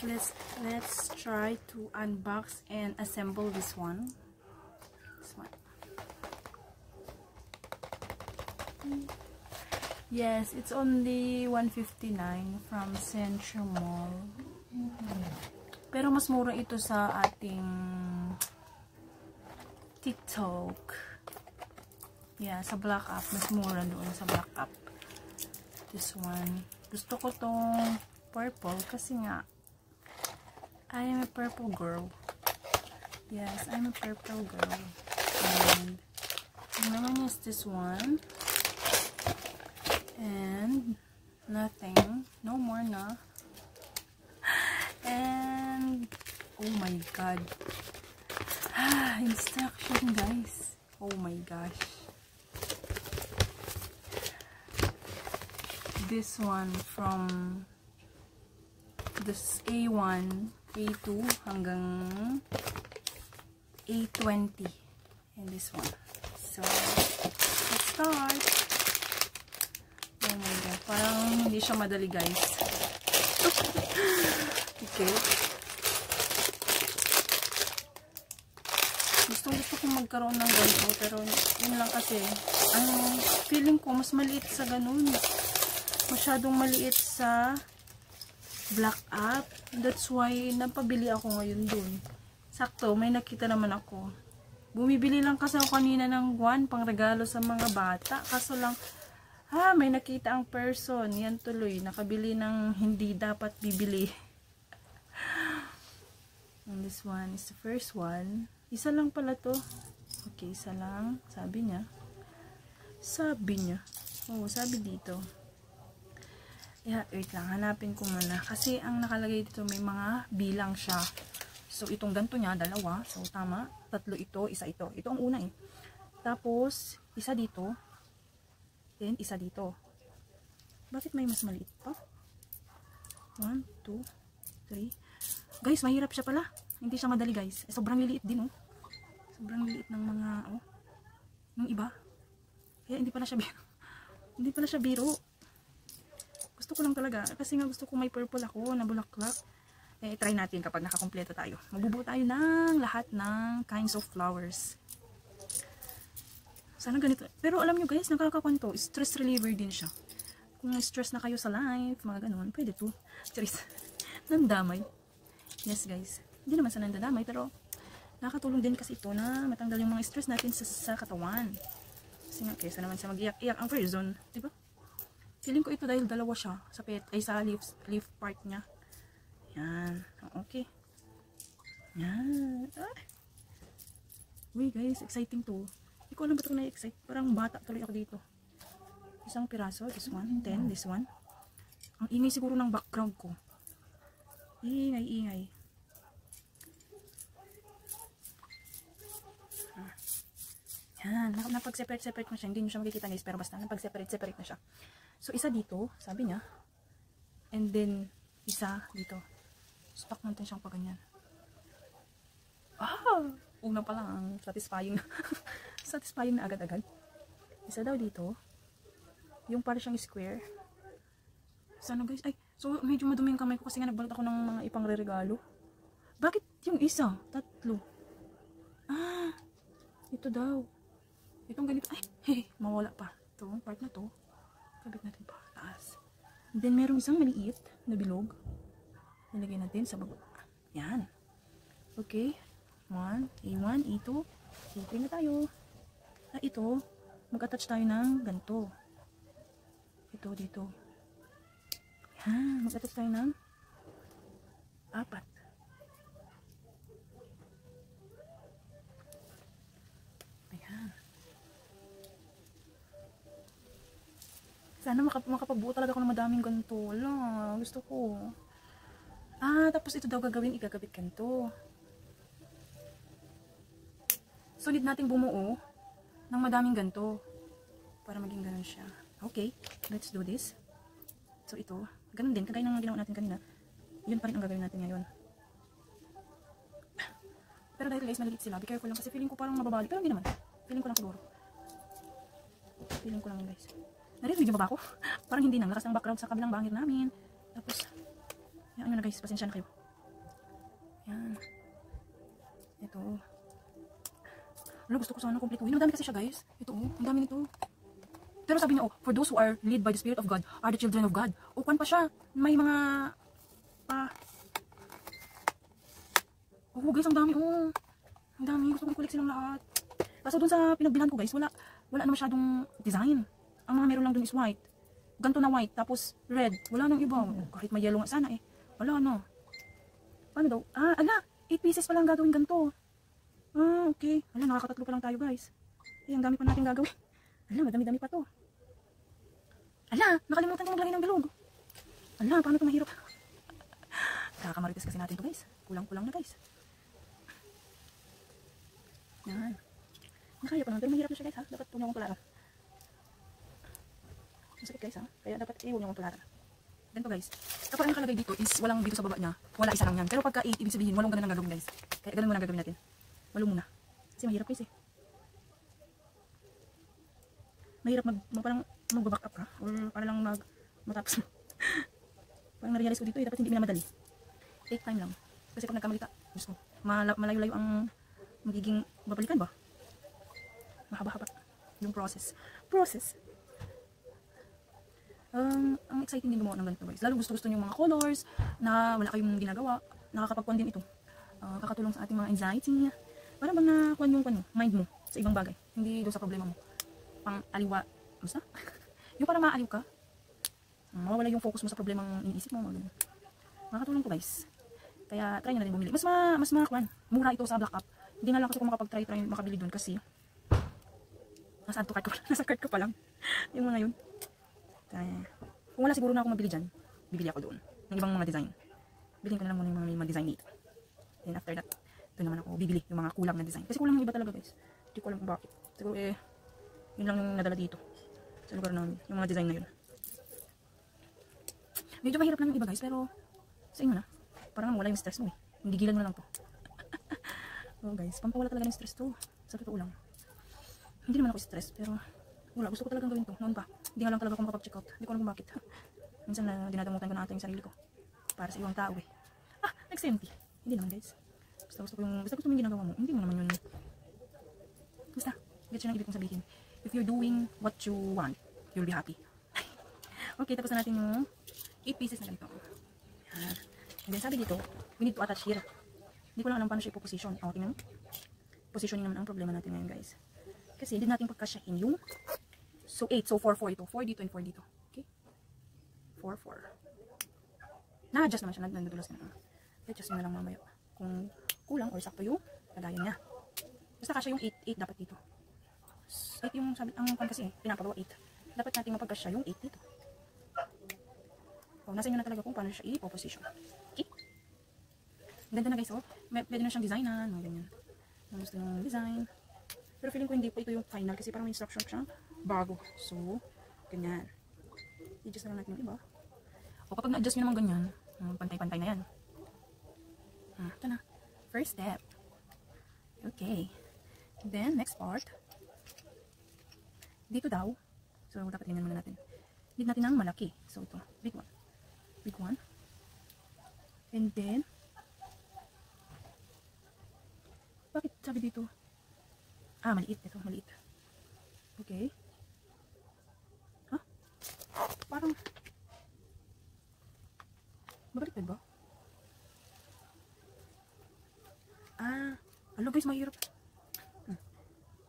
let's try to unbox and assemble this one. Yes, it's only 159 from Central Mall. Pero mas mura ito sa ating TikTok. Yeah, sa Black App. Mas mura doon sa Black App. This one. Gusto ko tong purple kasi nga I am a purple girl. Yes, I'm a purple girl. And naman is this one. And nothing. No more na. And oh my god. Instruction, guys. Oh my gosh. This one from this A1, A2 hanggang A20. And this one. So let's start. Oh my god, parang hindi siya madali, guys. Okay. Gusto kong magkaroon ng ganito, pero yun lang kasi, ang feeling ko mas maliit sa ganun. Masyadong maliit sa Black App. That's why napabili ako ngayon dun. Sakto, may nakita naman ako. Bumibili lang kasi ako kanina ng pang regalo sa mga bata. Kaso lang, may nakita ang person. Yan tuloy. Nakabili ng hindi dapat bibili. And this one is the first one. Isa lang pala to. Okay, isa lang. Sabi niya. Oh, sabi dito. Yeah, wait lang. Hanapin ko muna. Kasi ang nakalagay dito may mga bilang siya. So, itong ganito niya, dalawa. So, tama. Tatlo ito, isa ito. Ito ang una eh. Tapos, isa dito. Then, isa dito. Bakit may mas maliit pa? 1, 2, 3. Guys, mahirap siya pala. Hindi siya madali, guys. Sobrang liliit din, oh. Sobrang liliit ng mga, ng iba. Kaya hindi pala siya biro. Hindi pala siya biro. Gusto ko lang talaga. Kasi nga gusto ko may purple ako na bulaklak. Try natin kapag nakakompleto tayo. Magbubuo tayo ng lahat ng kinds of flowers. Sana ganito. Pero alam nyo guys, nakakakwanto. Stress reliever din siya. Kung stress na kayo sa life, mga ganun, pwede to. Charis. Nandamay. Yes guys. Hindi naman sa nandamay, pero nakakatulong din kasi ito na matanggal yung mga stress natin sa katawan. Kasi nga, kaysa naman sa mag-iyak-iyak ang person. Diba? Feeling ko ito dahil dalawa siya sa sa leaf part niya. Yan. Okay. Yan. Uy guys, exciting to. Hindi ko alam ba't ako na-excite. Parang bata tuloy ako dito. Isang piraso. This one. Then, this one. Ang ingay siguro ng background ko. Ingay. Yan. Napag-separate ko siya. Hindi nyo siya makikita guys. Pero basta napag-separate na siya. So, isa dito. Sabi niya. And then, isa dito. Stock natin siyang pa ganyan. Una pa lang. Satisfying. Satisfying na agad-agad. Isa daw dito. Yung para siyang square. Sana guys. Ay, so medyo madumi yung kamay ko kasi nga nagbalot ako ng mga ipang re-regalo. Bakit yung isa? Tatlo. Ito daw. Itong ganito. Ay, mawala pa. Ito, part na to. Kabit natin pa. Taas. And then merong isang maliit na bilog. Nilagay natin sa baba. Yan. Okay. A1, A2, A3 na tayo. Ito, mag-attach tayo ng ganito. Ito, dito. Yan, mag-attach tayo ng 4. Ayan. Sana makapagbuo talaga ako ng madaming ganito. Wala, gusto ko. Tapos ito daw gagawin, igagabit ganito. So, need nating bumuo ng madaming ganito para maging ganun siya. Okay, let's do this. So, ito, ganun din, kagaya ng ginawa natin kanina. Yun pa rin ang gagawin natin ngayon. Pero dahil guys, maliliit sila, be careful lang kasi feeling ko parang mababali. Pero hindi naman. Feeling ko lang siguro. Feeling ko lang guys. Narinig yung baba ko? Parang hindi na. Lakas ng background sa kabilang bangir namin. Tapos, yan na guys, pasensya na kayo. Yan. Ito. Wala, gusto ko sana kumpletuhin. Ang dami kasi siya, guys. Ito, oh. Ang dami nito. Pero sabi niya, oh, for those who are led by the Spirit of God are the children of God. O, kwan pa siya. May mga oh, guys, ang dami, oh. Ang dami. Gusto kong i-collect silang lahat. Kaso dun sa pinagbilhan ko, guys, wala na masyadong design. Ang mga meron lang dun is white. Ganto na white, tapos red. Wala nang iba. Kahit may yellow nga sana, eh. Wala, no. Paano daw? Ah, ala. 8 pieces pa lang gagawin ganito. Ah, okay. Ala, nakakatatlo pa lang tayo, guys. Eh, ang dami pa natin gagawin. Ala, madami-dami pa to. Ala, nakalimutan ko maglagay ng bilog. Ala, paano ito mahirap? Kakamarites kasi natin to, guys. Kulang-kulang na, guys. Yan. Nakaya pa naman, pero mahirap na siya, guys, ha? Dapat huwag niyo akong tularan. Masakit, guys, ha? Kaya dapat huwag niyo akong tularan. Ganito, guys. Kapag ang nakalagay dito is walang dito sa baba niya, wala isa lang yan. Pero pagka 8, ibig sabihin, walong ganun ang gagawin, guys. Kaya ganun muna ang gagawin natin. Walo muna. Kasi mahirap, guys, eh. Mahirap parang mag-back up ka. Or para lang matapos mo. Parang na-realize ko dito, eh. Dapat hindi minamadali. Take time lang. Kasi pag nagkamalita, gusto. Malayo-layo ang magiging babalikan ba? Mahaba-haba yung process. Ang exciting din gumawa ng ganito, guys. Lalo gusto nyo yung mga colors na wala kayong ginagawa. Nakakapagkuhan din ito. Kakatulong sa ating mga anxiety. Para bang nakuhan yung mind mo sa ibang bagay. Hindi doon sa problema mo. Pang aliwa. Basta? Yung para maaliw ka. Mawawala yung focus mo sa problemang iniisip mo. Makakatulong to, guys. Kaya try nyo na rin bumili. Mas makakuhan. Mura ito sa Black App. Hindi nga lang kasi kung makapag-try makabili doon kasi nasa cart ko pa lang. Yung mga yun. Kaya, kung wala siguro na akong mabili dyan, bibili ako doon. Ng ibang mga design. Bilhin ko na lang muna yung mga design dito. Then after that, doon naman ako bibili yung mga kulang na design. Kasi kulang yung iba talaga, guys. Hindi ko alam kung bakit. Siguro yun lang yung nadala dito. Sa lugar namin. Yung mga design na yun. Medyo mahirap lang yung iba, guys. Pero, sa inyo na. Parang wala yung stress mo, eh. Hindi gilan mo na lang to. Oh, guys. Pampawala talaga ng stress to. Sa totoo lang. Hindi naman ako stress, pero wala, gusto ko talagang gawin to. Noon pa. Hindi nga lang talaga ako makapag-check out. Hindi ko alam kung bakit. Minsan na dinadamutan ko na ata yung sarili ko. Para sa ibang tao, eh. Nag-empty. Hindi naman, guys. Basta gusto mo yung ginagawa mo. Hindi mo naman yun. Basta, get yun ang ibig kong sabihin. If you're doing what you want, you'll be happy. Okay, tapos na natin yung 8 pieces na ganito. And then sabi dito, we need to attach here. Hindi ko lang alam paano siya ipoposition. Tingnan mo. Positioning naman ang problema natin ngayon, guys. Kasi hindi natin pagkasyahin yung so 8, so 4 ito. 4 dito and 4 dito. Okay? 4. Na-adjust naman siya. Nadulas ka na. Adjust nyo na lang mamaya. Kung kulang or sakto yung lagayan niya. Basta kasya yung 8 dapat dito. 8 yung sabi, ang pan kasi pinapagawa 8. Dapat natin mapagkasya yung 8 dito. Nasa inyo na talaga kung paano siya i-position. Okay? Ganda na, guys, oh. Pwede na siyang designan. Ganyan. Gusto yung design. Pero feeling ko hindi po ito yung final kasi parang may instruction siya bago. So, ganyan. I-adjust na lang natin yung iba. O kapag na-adjust nyo naman ganyan, pantay-pantay na yan. Ito na. First step. Okay. Then, next part. Dito daw. So, dapat tingnan muna natin. Need natin ang malaki. So, ito. Big one. Big one. And then, bakit sabi dito? Maliit. Ito, maliit. Okay. Parang, babaliktad ba? Alam guys, mahirap.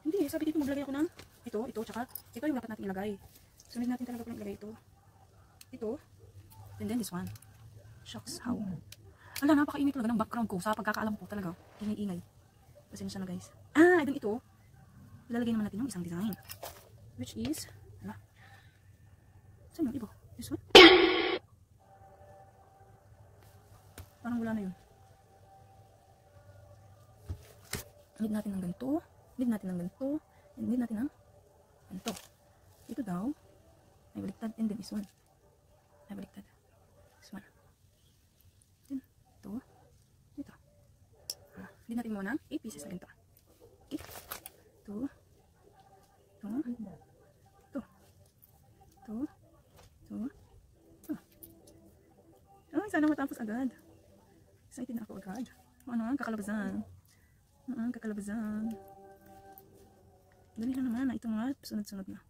Hindi, sabi dito maglagay ako ng ito, tsaka ito yung dapat natin ilagay. Sunod natin talaga kung ilagay ito. Ito, and then this one. Shucks, how? Napakainit talaga ng background ko sa pagkakaalam ko talaga. Ingay-ingay. Pasensya na, guys. Then ito, ilalagay naman natin yung isang design. Which is, saan yung iba? This one? Parang wala na yun. Need natin ng ganito. Need natin ng ganito. And need natin ng ganito. Ito daw. Ay baliktad. And then this one. Ay baliktad. This one. Then, ito. Ito. Need natin muna 8 pieces na ganito. Okay. Ito. Ito. Ito. Ito. Ito. Ay, sana matapos agad. Excited na ako agad. Ano ang kakalabasan? Ang kakalabasan. Dali na naman. Ito nga, sunod-sunod na.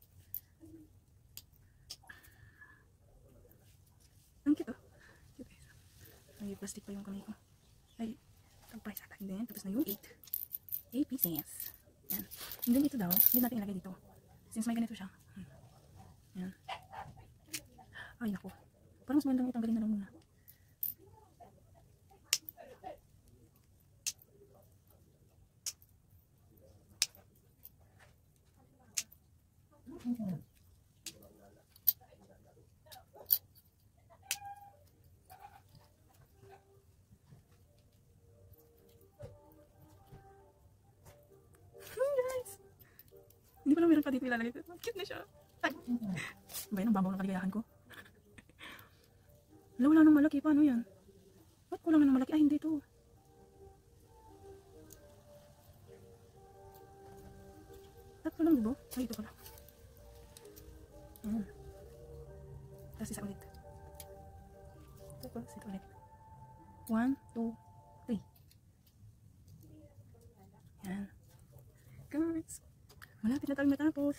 Ang cute oh. Cute guys. Ay, plastic pa yung kamay ko. Ay, ito pa isa tayo din. Tapos na yung 8 pieces. Yan. And then ito daw, hindi natin ilagay dito. Since may ganito siya. Yan. Ay, naku. Parang mas magandang itanggalin na lang muna. Guys, hindi pa lang meron pa dito ilalagay. Cute na siya. Ay, ba yun ang babaw ng kaligayahan ko? Wala nang malaki. Paano yan? Ba't kulang na ng malaki? Ay, hindi to. Tatlo lang, diba? Ay, ito pala. Tapos isa ulit. Tapos ito ulit. 1, 2, 3. Yan. Guys, malapit na tayo matapos.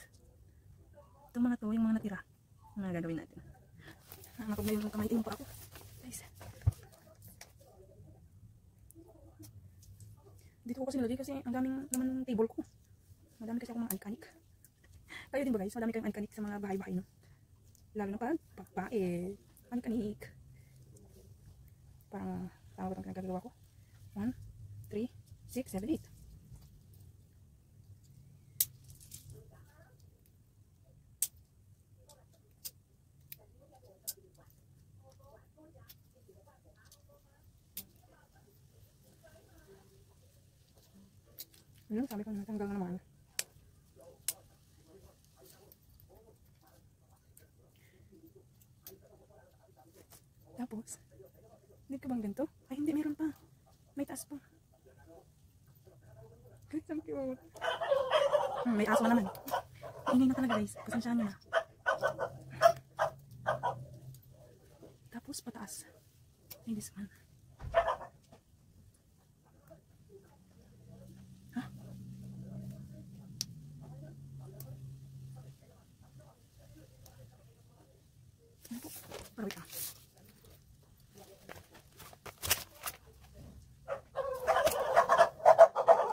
Itong mga to, yung mga natira. Ang mga gagawin natin. Nakapag yung kamay mo pa ako. Guys. Dito ko kasi nilagay kasi ang daming naman table ko. Madami kasi ako mga alkanik. Kayo din ba guys? Madami kayong alkanik sa mga bahay-bahay no? Lalo na pag pagpae. Alkanik. Parang tama ba itong pinagagawa ko? 1, 3, 6, 7, 8. Ano sabi ko natanggal na naman. Tapos, hindi ko bang ganito? Ay hindi, meron pa. May taas pa. Guys, ang cute. May aso na naman. Ingay na talaga guys. Pasensyahan nyo na. Tapos pataas. Ay, this one. Para wait lang.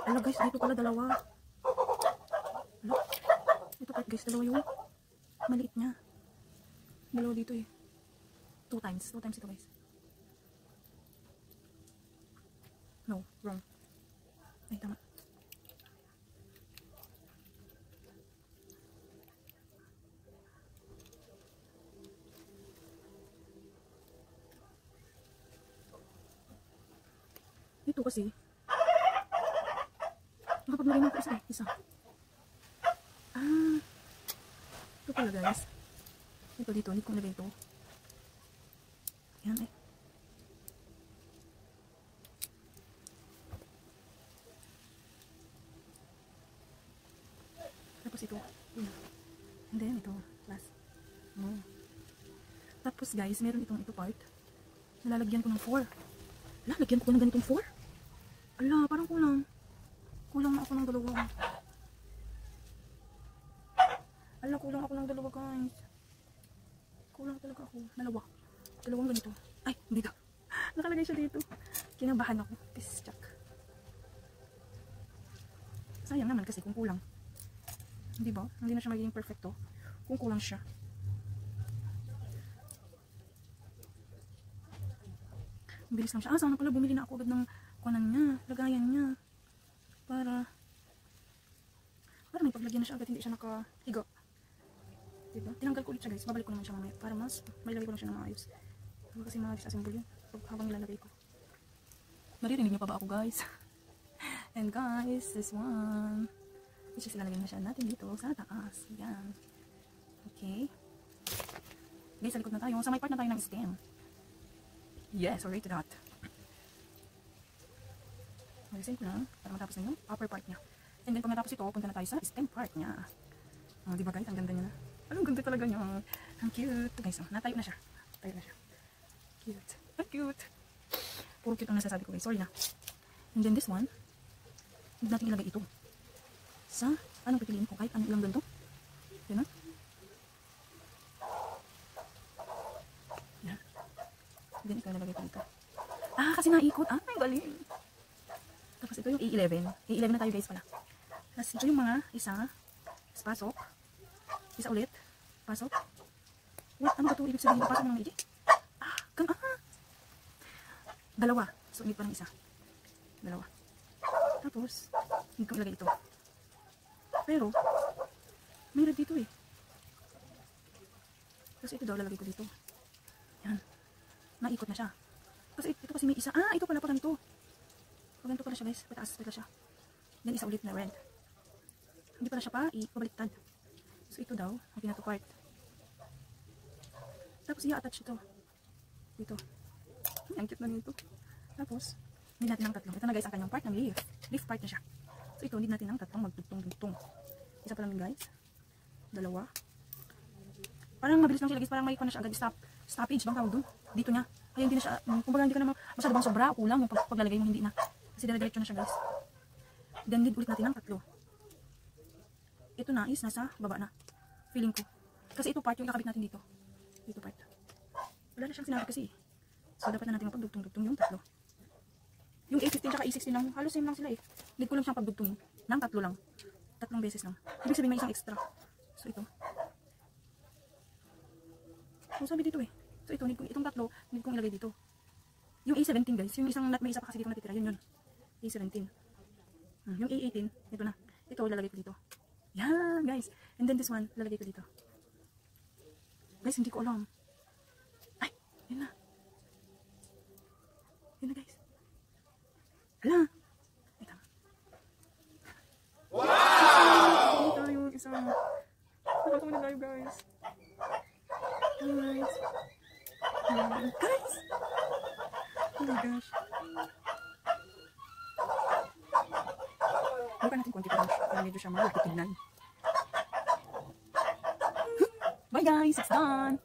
Ala guys, dito pala dalawa. Ala, ito pa guys, dalawa yung maliit niya. Dalawa dito eh. 2 times ito guys. No, wrong. Ay, tama. Ito kasi nakapaglagay na ako isa. Ito pala guys. Ito dito, hindi ko nilagay ito. Yan eh. Tapos ito. And then ito, last. Tapos guys, meron ito part. Nalalagyan ko ng 4. Lagyan ko ng ganitong 4. Ala, parang kulang. Kulang na ako ng dalawa. Ala, kulang ako ng dalawa guys. Kulang talaga ako. Dalawang ganito. Ay, hindi ka. Nakalagay siya dito. Kinabahan ako. This check. Sayang naman kasi kung kulang. Hindi ba? Hindi na siya magiging perfecto kung kulang siya. Bilis lang siya. Sana pala bumili na ako agad ng kunan niya, lagayan niya. Para may paglagyan na siya agad, hindi siya nakahiga. Diba? Tinanggal ko ulit siya guys. Babalik ko naman siya mamaya. Para mas mailagay ko lang siya ng maayos. Kasi mga disassemble yun. Habang nilalagay ko. Maririnig niyo pa ba ako guys? And guys, this one. Which is ilalagay na siya natin dito sa taas. Yan. Okay. Guys, sa likod na tayo. Sa may part na tayo ng stem. Yes, already to that. Alisin ko lang para matapos na yung upper part niya. And then pag natapos ito, punta na tayo sa stem part niya. Diba guys, ang ganda niya na. Ang ganda talaga niya. Ang cute. Guys, natayo na siya. Cute. Ang cute. Puro cute ang nasasabi ko guys. Sorry na. And then this one, hindi natin ilagay ito. Sa, anong pipiliin ko? Kahit anong ilang ganito. Yan na. Yan. Then ito nalagay ko dito. Ah, kasi naikot. Ah, ang galing. Tapos ito yung A11. A11 na tayo guys pala. Tapos ito yung mga isa. Pasok. Isa ulit. Pasok. What? Ano ba ito? Ibig sabihin, pasok mo ng maigi? Ah, dalawa. So, hindi pa ng isa. Dalawa. Tapos, hindi ko ilagay ito. Pero, may red dito eh. Tapos ito daw, lalagay ko dito. Yan. Naikot na siya. Kasi ito kasi may isa. Ah, ito pala pa ganito. Pag ganito pala siya guys. Pataas pala siya. Then isa ulit na red. Hindi pala siya pa ibaliktad. So ito daw, ang pinato part. Tapos i-attach ito. Dito. Ang cute na nito. Tapos, hindi natin ng tatlong. Ito na guys ang kanyang part ng leaf. Leaf part na siya. So ito, hindi natin ng tatlong magdugtong-dugtong. Isa pa lang yun guys. Dalawa. Parang mabilis lang siya guys. Parang may na siya agad. Stoppage bang tawag doon? Dito niya. Kaya hindi na siya, kumbaga hindi ka naman masyado bang sobra o kulang yung paglalagay mo, hindi na. Kasi dire-diretso na siya guys. Then need ulit natin ng tatlo. Ito na is nasa baba na. Feeling ko. Kasi ito part yung ikakabit natin dito. Dito part. Wala na siyang sinabi kasi. So dapat na natin mapagdugtong-dugtong yung tatlo. Yung A15 tsaka A16 lang, halos same lang sila eh. Need ko lang siyang pagdugtungin. Nang tatlo lang. Tatlong beses lang. Ibig sabihin may isang extra. So ito. So sabi dito eh. So ito, itong tatlo, need kong ilagay dito. Yung A17 guys, yung isang may isa pa kasi dito natitira, yun yun. A17. Yung A18, ito na. Ito, lalagay ko dito. Yan guys. And then this one, lalagay ko dito. Guys, hindi ko alam. Ay, yun na. Yun na guys. Hala. Ay, tama. Wow! Hindi tayo, isa. Nakatawa na tayo guys. Guys. Guys! Oh my gosh. Bukan natin konti pa lang siya. Para medyo siya malaki tignan. Bye guys! It's done!